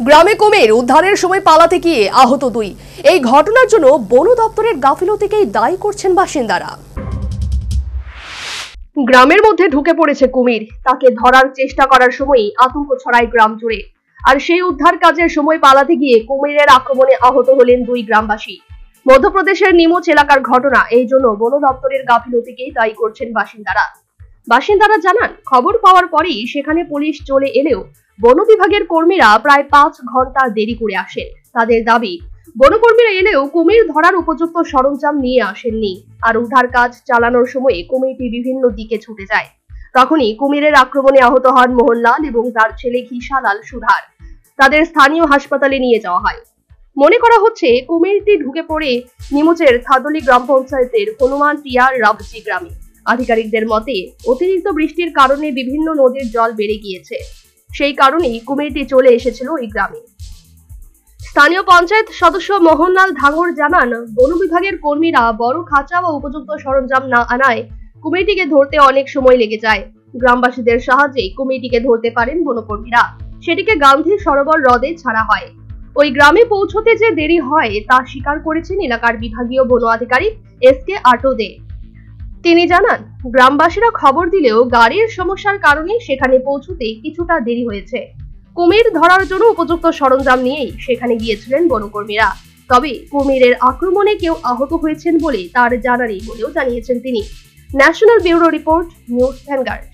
গ্রামে কুমির উদ্ধারের সময় পালাতে গিয়ে আহত দুই। এই ঘটনার জন্য বন দপ্তরের গাফিলতিকেই দায়ী করছেন বাসিন্দারা। গ্রামের মধ্যে ঢুকে পড়েছে কুমির, তাকে ধরার চেষ্টা করার সময়ই আতঙ্ক ছড়ায় গ্রাম জুড়ে। আর সেই উদ্ধার কাজের সময় পালাতে গিয়ে কুমিরের আক্রমণে আহত হলেন দুই গ্রামবাসী। মধ্যপ্রদেশের নিমচ এলাকার ঘটনা, এই জন্য বন দপ্তরের গাফিলতিকেই দায়ী করছেন বাসিন্দারা জানান, খবর পাওয়ার পরেই সেখানে পুলিশ চলে এলেও বন বিভাগের কর্মীরা প্রায় 5 ঘন্টা দেরি করে আসেন। তাদের দাবি, বনকর্মীরা এলেও কুমির ধরার উপযুক্ত সরঞ্জাম নিয়ে আসেননি। আর উদ্ধার কাজ চালানোর সময় কুমিরটি বিভিন্ন দিকে ছুটে যায়। তখনই কুমিরের আক্রমণে আহত হন মোহনলাল এবং তার ছেলে ঘিসালাল সুধার। তাদের স্থানীয় হাসপাতালে নিয়ে যাওয়া হয়। মনে করা হচ্ছে কুমিরটি ঢুকে পড়ে নিমচের থাদলি গ্রাম পঞ্চায়েতের হনুমান টিয়ার রাবজি গ্রামে। আধিকারিকদের মতে, অতিরিক্ত বৃষ্টির কারণে বিভিন্ন নদীর জল বেড়ে গিয়েছে, সেই কারণেই কুমিরটি চলে এসেছিল এই গ্রামে। স্থানীয় পঞ্চায়েত সদস্য মোহনলাল ধাঙ্গর জানান, বন বিভাগের কর্মীরা বড় খাঁচা বা উপযুক্ত সরঞ্জাম না আনায় কুমিরটিকে ধরতে অনেক সময় লেগে যায়। গ্রামবাসীদের সাহায্যে কুমিরটিকে ধরতে পারেন বনকর্মীরা। সেটিকে গান্ধী সরোবর হ্রদে ছাড়া হয়। ওই গ্রামে পৌঁছতে যে দেরি হয় তা স্বীকার করেছেন এলাকার বিভাগীয় বন আধিকারিক এসকে আটো দে। তিনি জানান, গ্রামবাসীরা খবর দিলেও গাড়ির সমস্যার কারণে সেখানে পৌঁছতে কিছুটা দেরি হয়েছে। কুমির ধরার জন্য উপযুক্ত সরঞ্জাম নিয়েই সেখানে গিয়েছিলেন বনকর্মীরা। তবে কুমিরের আক্রমণে কেউ আহত হয়েছেন বলে তার জানা নেই বলেও জানিয়েছেন তিনি। National bureau report, news vanguard.